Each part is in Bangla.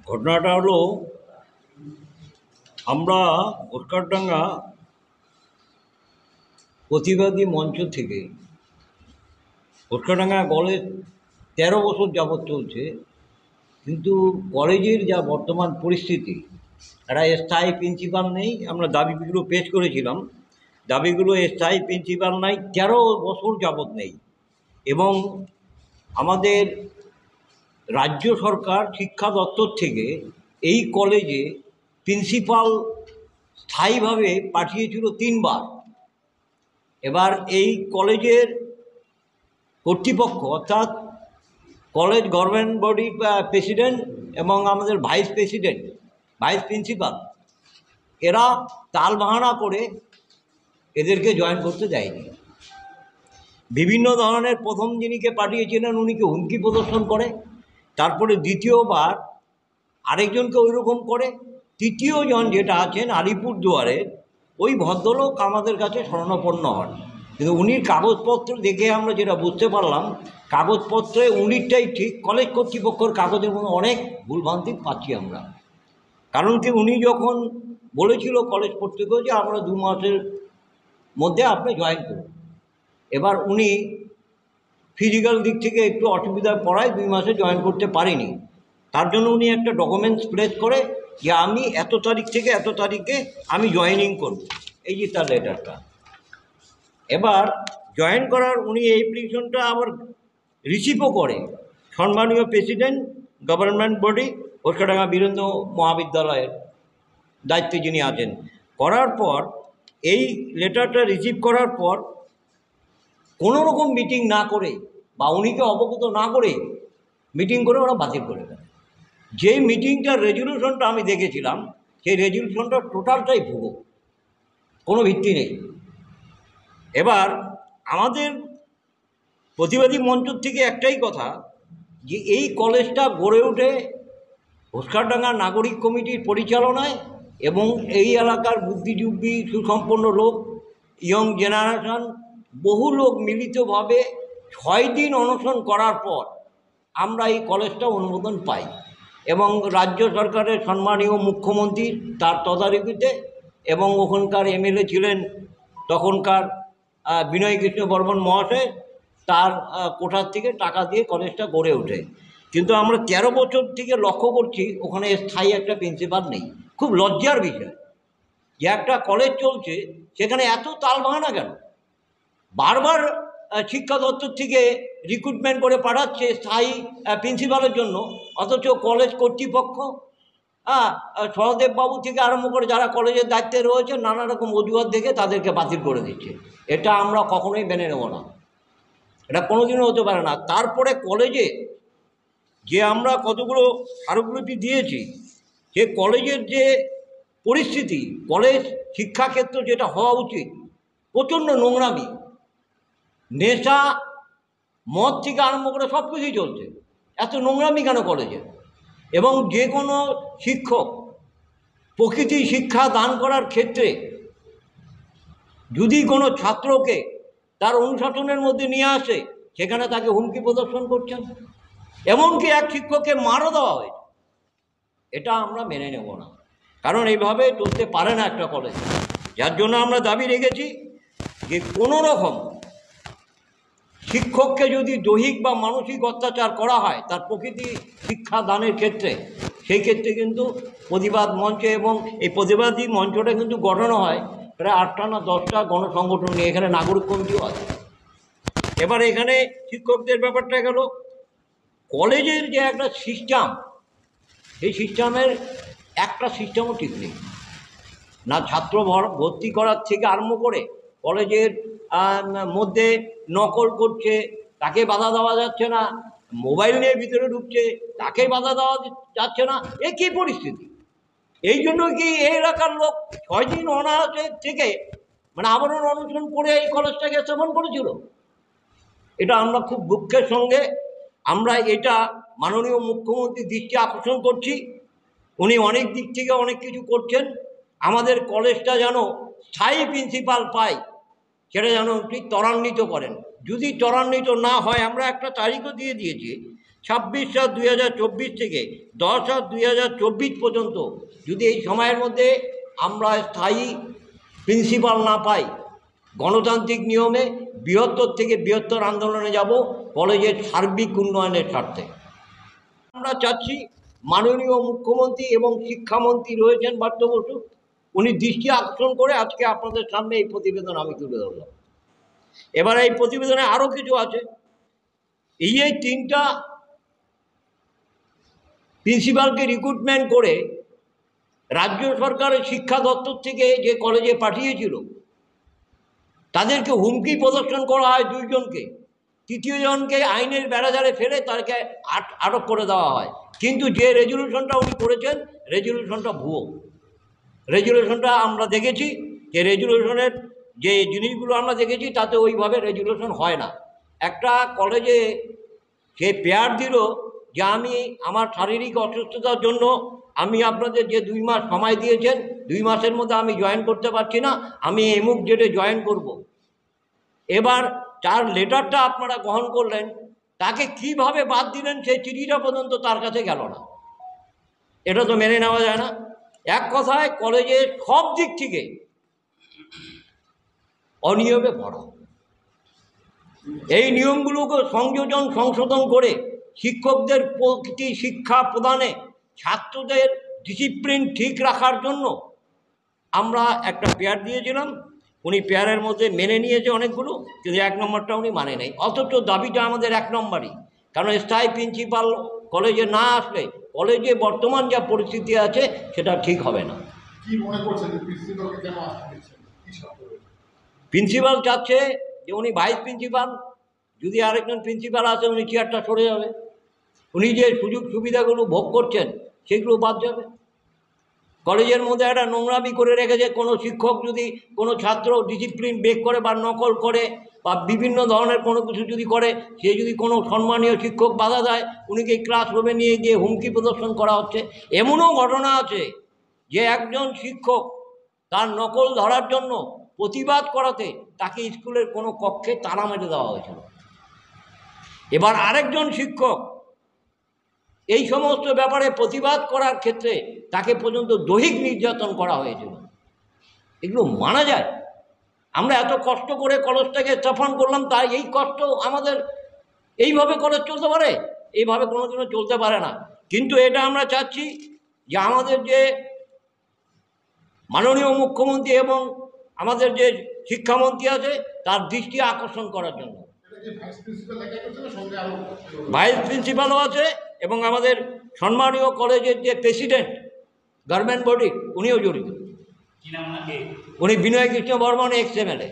ঘটনাটা হলো আমরা ঘোসকারডাঙ্গা প্রতিবাদী মঞ্চ থেকে ঘোসকারডাঙ্গা কলেজ ১৩ বছর যাবৎ চলছে, কিন্তু কলেজের যা বর্তমান পরিস্থিতি, একটা স্থায়ী প্রিন্সিপাল নেই। আমরা দাবিগুলো পেশ করেছিলাম, দাবিগুলো স্থায়ী প্রিন্সিপাল নাই, ১৩ বছর যাবৎ নেই। এবং আমাদের রাজ্য সরকার শিক্ষা দপ্তর থেকে এই কলেজে প্রিন্সিপাল স্থায়ীভাবে পাঠিয়েছিল ৩ বার। এবার এই কলেজের কর্তৃপক্ষ অর্থাৎ কলেজ গভর্নমেন্ট বডি প্রেসিডেন্ট এবং আমাদের ভাইস প্রিন্সিপাল এরা তালবাহানা করে এদেরকে জয়েন করতে দেয়নি। বিভিন্ন ধরনের প্রথম যিনিকে পাঠিয়েছিলেন উনিকে হুমকি প্রদর্শন করে, তারপরে দ্বিতীয়বার আরেকজনকে ওইরকম করে, তৃতীয় জন যেটা আছেন আলিপুরদুয়ারের ওই ভদ্রলোক আমাদের কাছে শরণাপন্ন হন। কিন্তু উনির কাগজপত্র দেখে আমরা যেটা বুঝতে পারলাম, কাগজপত্রে উনিরটাই ঠিক, কলেজ কর্তৃপক্ষের কাগজের মধ্যে অনেক ভুলভ্রান্তি পাচ্ছি আমরা। কারণ কি, উনি যখন বলেছিল কলেজ কর্তৃপক্ষ যে আমরা 2 মাসের মধ্যে আপনি জয়েন করুন, এবার উনি ফিজিক্যাল দিক থেকে একটু অসুবিধায় পড়ায় 2 মাসে জয়েন করতে পারেনি। তার জন্য উনি একটা ডকুমেন্টস প্লেস করে যে আমি এত তারিখ থেকে এত তারিখে আমি জয়েনিং করব, এই যে তার লেটারটা। এবার জয়েন করার উনি এই অ্যাপ্লিকেশনটা আবার রিসিভও করে সম্মানীয় president government body Ghoshkardanga Birendra মহাবিদ্যালয়ের দায়িত্বে যিনি আছেন। করার পর এই লেটারটা রিসিভ করার পর কোনো রকম মিটিং না করে বা উনিকে অবগত না করে মিটিং করে ওরা বাতিল করে দেয়। যেই মিটিংটার রেজলিউশনটা আমি দেখেছিলাম, সেই রেজলিউশনটা টোটালটাই ভুয়ো, কোনো ভিত্তি নেই। এবার আমাদের প্রতিবাদী মঞ্চ থেকে একটাই কথা, যে এই কলেজটা গড়ে ওঠে ঘোসকারডাঙ্গা নাগরিক কমিটির পরিচালনায় এবং এই এলাকার বুদ্ধিজীবী সুসম্পন্ন লোক, ইয়ং জেনারেশন, বহু লোক মিলিতভাবে 6 দিন অনশন করার পর আমরা এই কলেজটা অনুমোদন পাই। এবং রাজ্য সরকারের সম্মানীয় মুখ্যমন্ত্রী তার তদারকিতে এবং ওখানকার এমএলএ ছিলেন তখনকার বিনয় কৃষ্ণ বর্মন মহাশয়, তার কোঠার থেকে টাকা দিয়ে কলেজটা গড়ে ওঠে। কিন্তু আমরা 13 বছর থেকে লক্ষ্য করছি ওখানে স্থায়ী একটা প্রিন্সিপাল নেই। খুব লজ্জার বিষয় যে একটা কলেজ চলছে সেখানে এত তালবাহানা কেন? বারবার শিক্ষা দপ্তর থেকে রিক্রুটমেন্ট করে পাঠাচ্ছে স্থায়ী প্রিন্সিপালের জন্য, অথচ কলেজ কর্তৃপক্ষ সহদেববাবু থেকে আরম্ভ করে যারা কলেজের দায়িত্বে রয়েছে নানা রকম অজুহাত দেখে তাদেরকে বাতিল করে দিচ্ছে। এটা আমরা কখনোই মেনে নেব না, এটা কোনোদিনও হতে পারে না। তারপরে কলেজে যে আমরা কতগুলো স্মারকলিপি দিয়েছি, যে কলেজের যে পরিস্থিতি, কলেজ শিক্ষাক্ষেত্র যেটা হওয়া উচিত, প্রচণ্ড নোংরামি, নেশা, মদ থেকে আরম্ভ করে সব কিছুই চলছে। এত নোংরামি কেন কলেজে? এবং যে কোনো শিক্ষক প্রকৃতি শিক্ষা দান করার ক্ষেত্রে যদি কোনো ছাত্রকে তার অনুশাসনের মধ্যে নিয়ে আসে, সেখানে তাকে হুমকি প্রদর্শন করছেন, এমনকি এক শিক্ষককে মারও দেওয়া হয়েছে। এটা আমরা মেনে নেব না, কারণ এইভাবে চলতে পারে না একটা কলেজ। যার জন্য আমরা দাবি রেখেছি যে কোনো রকম শিক্ষককে যদি দৈহিক বা মানসিক অত্যাচার করা হয় তার প্রকৃতি শিক্ষা দানের ক্ষেত্রে, সেই ক্ষেত্রে কিন্তু প্রতিবাদ মঞ্চে, এবং এই প্রতিবাদী মঞ্চটা কিন্তু গঠন হয় প্রায় 8টা না 10টা গণসংগঠন নিয়ে, এখানে নাগরিক কমিটিও আছে। এবার এখানে শিক্ষকদের ব্যাপারটা গেল, কলেজের যে একটা সিস্টেম, সেই সিস্টেমের একটা সিস্টেমও ঠিক নেই। না ছাত্র ভর্তি করার থেকে আরম্ভ করে কলেজের মধ্যে নকল করছে, তাকে বাধা দেওয়া যাচ্ছে না, মোবাইল নিয়ে ভিতরে ঢুকছে, তাকে বাধা দেওয়া যাচ্ছে না। এ কী পরিস্থিতি? এই জন্য কি এই এলাকার লোক 6 দিন অনাহাসে থেকে মানে আবরণ অনশন করে এই কলেজটাকে স্থাপন করেছিল। এটা আমরা খুব দুঃখের সঙ্গে আমরা এটা মাননীয় মুখ্যমন্ত্রীর দৃষ্টি আকর্ষণ করছি। উনি অনেক দিক থেকে অনেক কিছু করছেন, আমাদের কলেজটা যেন স্থায়ী প্রিন্সিপাল পায় সেটা যেন ঠিক ত্বরান্বিত করেন। যদি ত্বরান্বিত না হয়, আমরা একটা তারিখও দিয়ে দিয়েছি 26/7/2024 থেকে 10/7/2024 পর্যন্ত যদি এই সময়ের মধ্যে আমরা স্থায়ী প্রিন্সিপাল না পাই, গণতান্ত্রিক নিয়মে বৃহত্তর থেকে বৃহত্তর আন্দোলনে যাব কলেজের সার্বিক উন্নয়নের স্বার্থে। আমরা চাচ্ছি মাননীয় মুখ্যমন্ত্রী এবং শিক্ষামন্ত্রী রয়েছেন পার্থ বসু, উনি দৃষ্টি আকর্ষণ করে আজকে আপনাদের সামনে এই প্রতিবেদন আমি তুলে ধরলাম। এবার এই প্রতিবেদনে আরও কিছু আছে। এই 3টা প্রিন্সিপালকে রিক্রুটমেন্ট করে রাজ্য সরকারের শিক্ষা দপ্তর থেকে যে কলেজে পাঠিয়েছিল তাদেরকে হুমকি প্রদর্শন করা হয় 2 জনকে, 3য় জনকে আইনের বেড়াজালে ফেলে তাকে আটক করে দেওয়া হয়। কিন্তু যে রেজলিউশনটা উনি করেছেন রেজলিউশনটা ভুয়ো। রেজলিউশনটা আমরা দেখেছি, যে রেজলিউশনের যে জিনিসগুলো আমরা দেখেছি তাতে ওইভাবে রেজলিউশন হয় না। একটা কলেজে সে পেয়ার দিল যে আমি আমার শারীরিক অসুস্থতার জন্য আমি আপনাদের যে 2 মাস সময় দিয়েছেন 2 মাসের মধ্যে আমি জয়েন করতে পারছি না, আমি এমুক ডেটে জয়েন করব। এবার তার লেটারটা আপনারা গ্রহণ করলেন, তাকে কিভাবে বাদ দিলেন সেই চিঠিটা পর্যন্ত তার কাছে গেল না। এটা তো মেনে নেওয়া যায় না। এক কথায় কলেজের সব দিক থেকে অনিয়মে ভরা। এই নিয়মগুলোকে সংযোজন সংশোধন করে শিক্ষকদের প্রকৃতি শিক্ষা প্রদানে ছাত্রদের ডিসিপ্লিন ঠিক রাখার জন্য আমরা একটা পেয়ার দিয়েছিলাম। উনি পেয়ারের মধ্যে মেনে নিয়েছে অনেকগুলো, কিন্তু 1 নম্বরটা উনি মানে নেই। অথচ দাবিটা আমাদের 1 নম্বরই, কারণ স্থায়ী প্রিন্সিপাল কলেজে না আসলে কলেজে বর্তমান যা পরিস্থিতি আছে সেটা ঠিক হবে না। কি মনে করছেন প্রিন্সিপালকে কেন আসতে দিচ্ছেন? প্রিন্সিপাল চাচ্ছে যে উনি ভাইস প্রিন্সিপাল, যদি আরেকজন প্রিন্সিপাল আসে উনি চেয়ারটা সরে যাবে, উনি যে সুযোগ সুবিধাগুলো ভোগ করছেন সেগুলো বাদ যাবে। কলেজের মধ্যে একটা নোংরামি করে রেখেছে, কোনো শিক্ষক যদি কোনো ছাত্র ডিসিপ্লিন ব্রেক করে বা নকল করে বা বিভিন্ন ধরনের কোনো কিছু যদি করে, সে যদি কোনো সম্মানীয় শিক্ষক বাধা দেয় উনিকে ক্লাসরুমে নিয়ে গিয়ে হুমকি প্রদর্শন করা হচ্ছে। এমনও ঘটনা আছে যে একজন শিক্ষক তার নকল ধরার জন্য প্রতিবাদ করাতে তাকে স্কুলের কোনো কক্ষে তালা মেরে দেওয়া হয়েছিল। এবার আরেকজন শিক্ষক এই সমস্ত ব্যাপারে প্রতিবাদ করার ক্ষেত্রে তাকে পর্যন্ত দৈহিক নির্যাতন করা হয়েছিল। এগুলো মানা যায়? আমরা এত কষ্ট করে কলেজটাকে স্থাপন করলাম, তাই এই কষ্ট আমাদের এইভাবে কলেজ চলতে পারে? এইভাবে কোনোদিনও চলতে পারে না। কিন্তু এটা আমরা চাচ্ছি যে আমাদের যে মাননীয় মুখ্যমন্ত্রী এবং আমাদের যে শিক্ষামন্ত্রী আছে তার দৃষ্টি আকর্ষণ করার জন্য। ভাইস প্রিন্সিপালও আছে এবং আমাদের সম্মানীয় কলেজের যে প্রেসিডেন্ট গভর্নমেন্ট বডি উনিও জড়িত। উনি বিনয় কৃষ্ণ বর্মন এক্স MLA।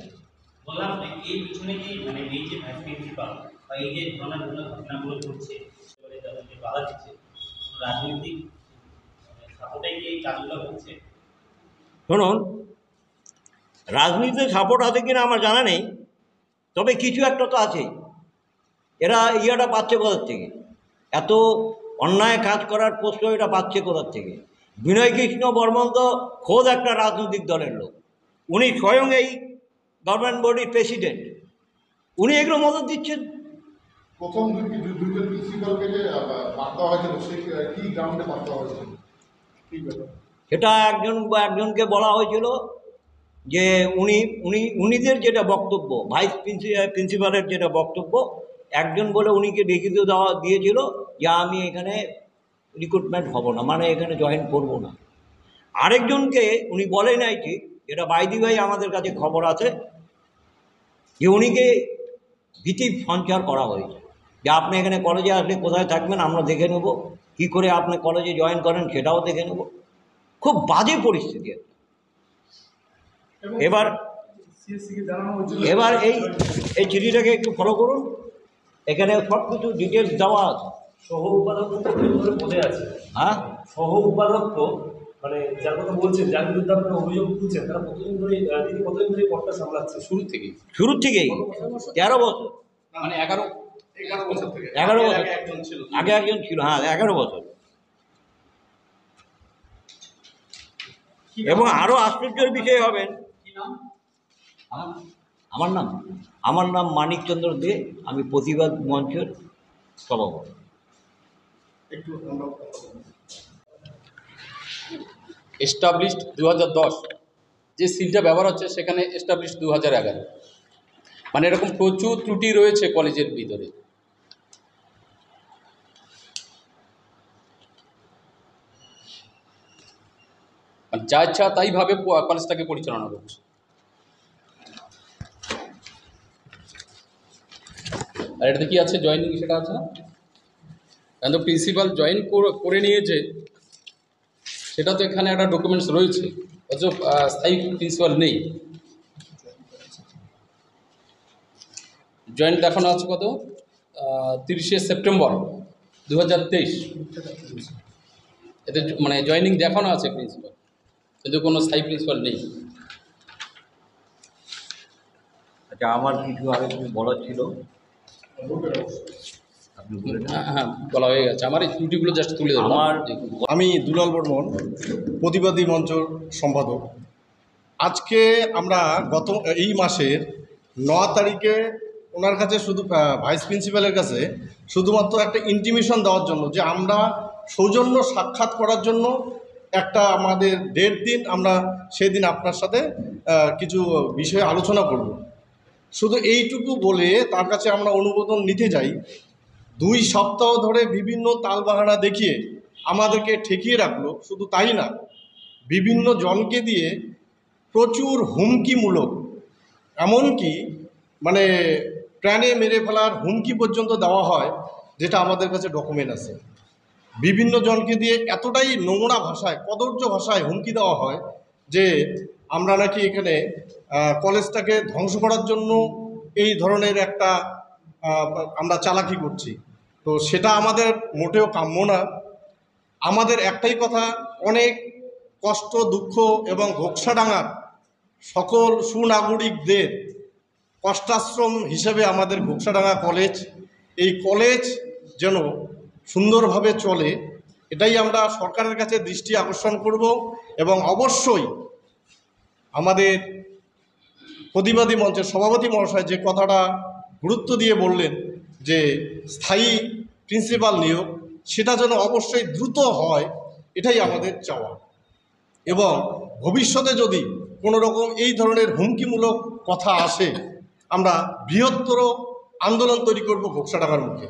বললাম এই পিছনে কি মানে এই যে ভাইস প্রিন্সিপাল বা এই যে ধরনের ঘটনাগুলো ঘটছে তাদেরকে বাধা দিচ্ছে, রাজনৈতিক সাপোর্টাই কি এই কাজগুলো হচ্ছে? শুনুন, রাজনীতিতে সাপোর্ট আছে কিনা আমার জানা নেই, তবে কিছু একটা তো আছে। এরা ইয়েটা পাচ্ছে কোথার থেকে? এত অন্যায় কাজ করার প্রশ্ন এটা পাচ্ছে কোথার থেকে? বিনয় কৃষ্ণ বর্মন তো খোদ একটা রাজনৈতিক দলের লোক, উনি স্বয়ং এই গভর্নমেন্ট বডির প্রেসিডেন্ট, উনি এগুলো মদত দিচ্ছেন। প্রথম দুইজন প্রিন্সিপালকে যে বার্তা হয়েছিল সে কি গ্রাউন্ডে বার্তা হয়েছিল? সেটা একজনকে বলা হয়েছিল যে উনিদের যেটা বক্তব্য, ভাইস প্রিন্সিপালের যেটা বক্তব্য, একজন বলে উনিকে লিখিত দিয়েছিল যে আমি এখানে রিক্রুটমেন্ট হব না, মানে এখানে জয়েন করব না। আরেকজনকে উনি বলে নাই ঠিক, যেটা বাইদি ভাই আমাদের কাছে খবর আছে যে উনিকে ভীতি সঞ্চার করা হয়েছে যে আপনি এখানে কলেজে আসলে কোথায় থাকবেন আমরা দেখে নেব, কী করে আপনি কলেজে জয়েন করেন সেটাও দেখে নেব। খুব বাজে পরিস্থিতি। এবার এই চিঠিটাকে একটু ফলো করুন, এখানে সব কিছু ডিটেলস দেওয়া আছে। সহ উপাধ্যক্ষ পদে আছে। হ্যাঁ, সহ উপাধ্যক্ষ মানে যার কথা বলছেন, যার বিরুদ্ধে আপনারা অভিযোগ তুলছেন, তারা কতদিন ধরে তিনি কতদিন ধরে পদটা সামলাচ্ছে? শুরু থেকেই 13 বছর, মানে 11 বছর থেকে। 11 বছর আগে একজন ছিল। হ্যাঁ, 11 বছর। এবং আরও আশ্চর্যের বিষয় হবেন, আমার নাম মানিকচন্দ্র দে, আমি প্রতিবাদ মঞ্চের সভাপতি। একটু আমরা কথা বলবো। এস্টাবলিশড 2010, যে সিলটা ব্যবহার হচ্ছে সেখানে এস্টাবলিশড 2011। মানে এরকম প্রচুর ত্রুটি রয়েছে কলেজের ভিতরে। মানে যা ইচ্ছা তাইভাবে কলেজটাকে পরিচালনা করছে। আর এটাতে কি আছে, জয়েনিং সেটা আছে না, কারণ তো প্রিন্সিপাল জয়েন করে নিয়েছে, সেটা তো এখানে একটা ডকুমেন্টস রয়েছে, অথচ স্থায়ী প্রিন্সিপাল নেই। জয়েন্ট দেখানো আছে কত, 30শে সেপ্টেম্বর 2023। এতে মানে জয়েনিং দেখানো আছে প্রিন্সিপাল, কিন্তু কোনো স্থায়ী প্রিন্সিপাল নেই। আচ্ছা, আমার কিছু আগে বলার ছিল, আপনি বলে দেন। হ্যাঁ, বলা হয়ে গেছে। আমার এই ত্রুটিগুলো জাস্ট তুলে ধরলাম। আমার আমি দুলাল বর্মন, প্রতিবাদী মঞ্চর সম্পাদক। আজকে আমরা এই মাসের 9 তারিখে ওনার কাছে শুধু ভাইস প্রিন্সিপালের কাছে শুধুমাত্র একটা ইন্টিমেশন দেওয়ার জন্য যে আমরা সৌজন্য সাক্ষাৎ করার জন্য একটা আমাদের ডেট দিন, আমরা সেদিন আপনার সাথে কিছু বিষয়ে আলোচনা করব। শুধু এইটুকু বলে তার কাছে আমরা অনুমোদন নিতে যাই। 2 সপ্তাহ ধরে বিভিন্ন তালবাহানা দেখিয়ে আমাদেরকে ঠেকিয়ে রাখলো। শুধু তাই না, বিভিন্ন জনকে দিয়ে প্রচুর হুমকিমূলক, এমনকি মানে প্রাণে মেরে ফেলার হুমকি পর্যন্ত দেওয়া হয়, যেটা আমাদের কাছে ডকুমেন্ট আছে। বিভিন্ন জনকে দিয়ে এতটাই নোংরা ভাষায়, কদর্য ভাষায় হুমকি দেওয়া হয় যে আমরা নাকি এখানে কলেজটাকে ধ্বংস করার জন্য এই ধরনের একটা আমরা চালাকি করছি। তো সেটা আমাদের মোটেও কাম্য না। আমাদের একটাই কথা, অনেক কষ্ট, দুঃখ এবং ঘোকসাডাঙ্গার সকল সুনাগরিকদের কষ্টাশ্রম হিসেবে আমাদের ঘোকসাডাঙ্গা কলেজ, এই কলেজ যেন সুন্দরভাবে চলে, এটাই আমরা সরকারের কাছে দৃষ্টি আকর্ষণ করব। এবং অবশ্যই আমাদের প্রতিবাদী মঞ্চের সভাপতি মহাশয় যে কথাটা গুরুত্ব দিয়ে বললেন যে স্থায়ী প্রিন্সিপাল নিয়োগ, সেটা যেন অবশ্যই দ্রুত হয়, এটাই আমাদের চাওয়া। এবং ভবিষ্যতে যদি কোনো রকম এই ধরনের হুমকিমূলক কথা আসে, আমরা বৃহত্তর আন্দোলন তৈরি করব ঘোকসাডাঙ্গার মুখে।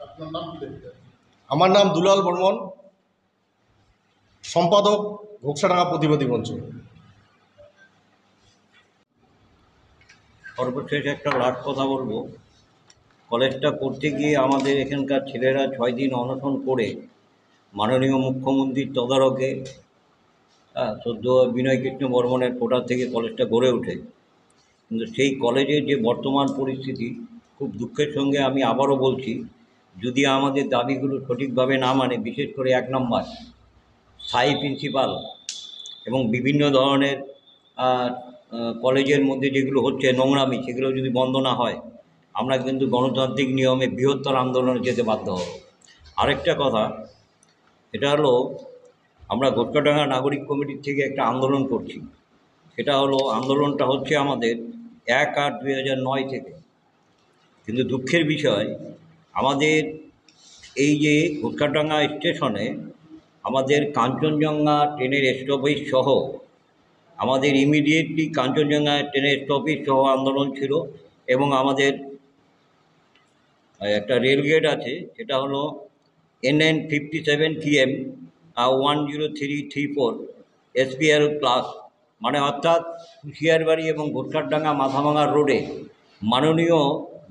আপনার নাম কি দেখতে? আমার নাম দুলাল বর্মন, সম্পাদক, ঘোকসাডাঙ্গা প্রতিবাদী মঞ্চ। সর্বশেষ একটা লাস্ট কথা বলবো। কলেজটা করতে গিয়ে আমাদের এখানকার ছেলেরা 6 দিন অনশন করে মাননীয় মুখ্যমন্ত্রীর তদারকে সদ্য বিনয় কৃষ্ণ বর্মনের কোটা থেকে কলেজটা গড়ে ওঠে। কিন্তু সেই কলেজের যে বর্তমান পরিস্থিতি, খুব দুঃখের সঙ্গে আমি আবারও বলছি, যদি আমাদের দাবিগুলো সঠিকভাবে না মানে, বিশেষ করে 1 নম্বর স্থায়ী প্রিন্সিপাল এবং বিভিন্ন ধরনের কলেজের মধ্যে যেগুলো হচ্ছে নোংরামি, সেগুলো যদি বন্ধ না হয়, আমরা কিন্তু গণতান্ত্রিক নিয়মে বৃহত্তর আন্দোলনে যেতে বাধ্য হব। আরেকটা কথা, এটা হলো আমরা ঘোকসাডাঙ্গা নাগরিক কমিটির থেকে একটা আন্দোলন করছি। সেটা হলো, আন্দোলনটা হচ্ছে আমাদের 1/8/2009 থেকে। কিন্তু দুঃখের বিষয়, আমাদের এই যে ঘোকসাডাঙ্গা স্টেশনে আমাদের কাঞ্চনজঙ্ঘা ট্রেনের স্টপেজ সহ, আমাদের ইমিডিয়েটলি কাঞ্চনজঙ্ঘা ট্রেনের স্টপেজ সহ আন্দোলন ছিল। এবং আমাদের একটা রেলগেট আছে, সেটা হলো NN 57 TM 10334 SPL প্লাস, মানে অর্থাৎ কুশিয়ারবাড়ি এবং ঘোটকারডাঙ্গা মাথাভাঙা রোডে মাননীয়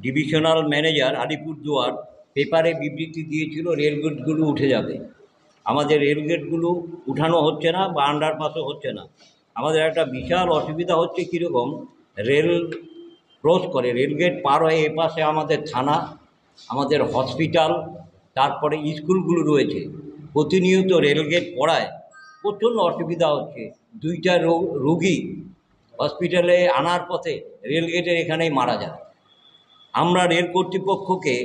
ডিভিশনাল ম্যানেজার আলিপুরদুয়ার পেপারে বিবৃতি দিয়েছিল রেলগেটগুলো উঠে যাবে। আমাদের রেলগেটগুলো উঠানো হচ্ছে না বা আন্ডারপাসও হচ্ছে না। আমাদের একটা বিশাল অসুবিধা হচ্ছে, কীরকম, রেল ক্রস করে রেলগেট পার হয়ে এপাশে আমাদের থানা, আমাদের হসপিটাল, তারপরে স্কুলগুলো রয়েছে। প্রতিনিয়ত রেলগেট পড়ায় প্রচণ্ড অসুবিধা হচ্ছে। 2টা রোগী হসপিটালে আনার পথে রেলগেটের এখানেই মারা যায়। আমরা রেল কর্তৃপক্ষকে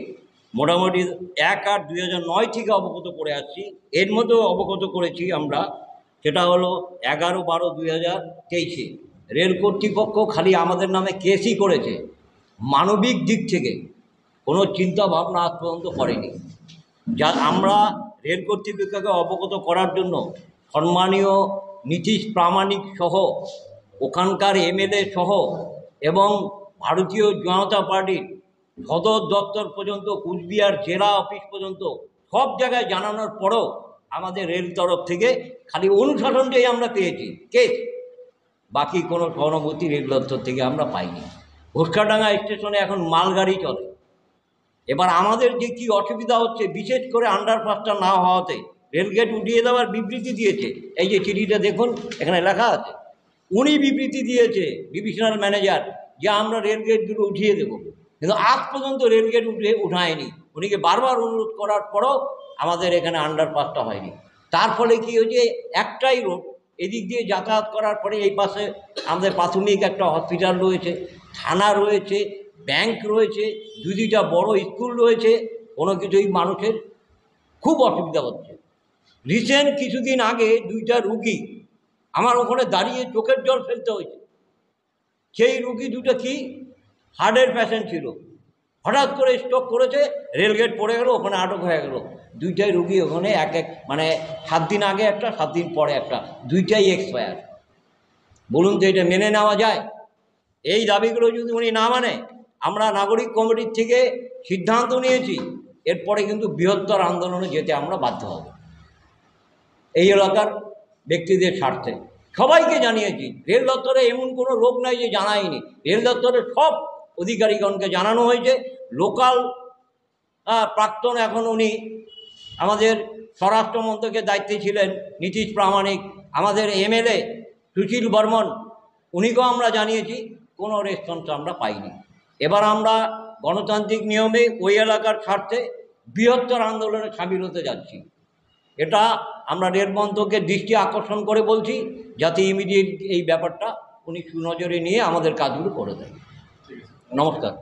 মোটামুটি 1/8/2009 থেকে অবগত করে আসছি। এর মধ্যেও অবগত করেছি আমরা, সেটা হলো 11/12/2023। রেল কর্তৃপক্ষ খালি আমাদের নামে কেসই করেছে, মানবিক দিক থেকে কোনো চিন্তা ভাবনা আজ পর্যন্ত করেনি। যা আমরা রেল কর্তৃপক্ষকে অবগত করার জন্য সম্মানীয় নীতিশ প্রামাণিক সহ ওখানকার এমএলএ সহ এবং ভারতীয় জনতা পার্টির সদর দপ্তর পর্যন্ত, কুচবিহার জেলা অফিস পর্যন্ত সব জায়গায় জানানোর পরেও আমাদের রেল তরফ থেকে খালি অনুশাসনটাই আমরা পেয়েছি কেস, বাকি কোনো সহানুভূতি রেল দপ্তর থেকে আমরা পাইনি। ঘোষকাডাঙ্গা স্টেশনে এখন মালগাড়ি চলে। এবার আমাদের যে কী অসুবিধা হচ্ছে, বিশেষ করে আন্ডারপাসটা না হওয়াতে রেলগেট উঠিয়ে দেওয়ার বিবৃতি দিয়েছে। এই যে চিঠিটা দেখুন, এখানে লেখা আছে, উনি বিবৃতি দিয়েছে ডিভিশনাল ম্যানেজার যে আমরা রেলগেটগুলো উঠিয়ে দেবো, কিন্তু আজ পর্যন্ত রেলগেট উঠায়নি। উনিকে বারবার অনুরোধ করার পরও আমাদের এখানে আন্ডারপাসটা হয়নি। তার ফলে কী হয়েছে, একটাই রোড, এদিক দিয়ে যাতায়াত করার পরে এই পাশে আমাদের প্রাথমিক একটা হসপিটাল রয়েছে, থানা রয়েছে, ব্যাংক রয়েছে, দুইটা বড় স্কুল রয়েছে, কোনো কিছুই মানুষের খুব অসুবিধা হচ্ছে। রিসেন্ট কিছুদিন আগে 2টা রুগী আমার ওখানে দাঁড়িয়ে চোখের জল ফেলতে হয়েছে। সেই রুগী 2টা কি হার্টের পেশেন্ট ছিল, হঠাৎ করে স্ট্রোক করেছে, রেলগেট পড়ে গেল, ওখানে আটক হয়ে গেল। 2টাই রুগী ওখানে মানে 7 দিন আগে একটা, 7 দিন পরে একটা, 2টাই এক্সপায়ার। বলুন তো এটা মেনে নেওয়া যায়? এই দাবিগুলো যদি উনি না মানে, আমরা নাগরিক কমিটির থেকে সিদ্ধান্ত নিয়েছি এরপরে কিন্তু বৃহত্তর আন্দোলনে যেতে আমরা বাধ্য হব। এই এলাকার ব্যক্তিদের স্বার্থে সবাইকে জানিয়েছি। রেল দপ্তরে এমন কোনো লোক নাই যে জানায়নি, রেল দপ্তরের সব অধিকারীগণকে জানানো হয়েছে। লোকাল প্রাক্তন, এখন উনি আমাদের স্বরাষ্ট্র মন্ত্রকের দায়িত্বে ছিলেন নীতিশ প্রামাণিক, আমাদের এমএলএ সুশীল বর্মন, উনিকেও আমরা জানিয়েছি, কোনো রেসপন্স আমরা পাইনি। এবার আমরা গণতান্ত্রিক নিয়মে ওই এলাকার স্বার্থে বৃহত্তর আন্দোলনে সামিল হতে যাচ্ছি। এটা আমরা রেল মন্ত্রকের দৃষ্টি আকর্ষণ করে বলছি, যাতে ইমিডিয়েট এই ব্যাপারটা উনি সুনজরে নিয়ে আমাদের কাজগুলো করে দেন। নমস্কার।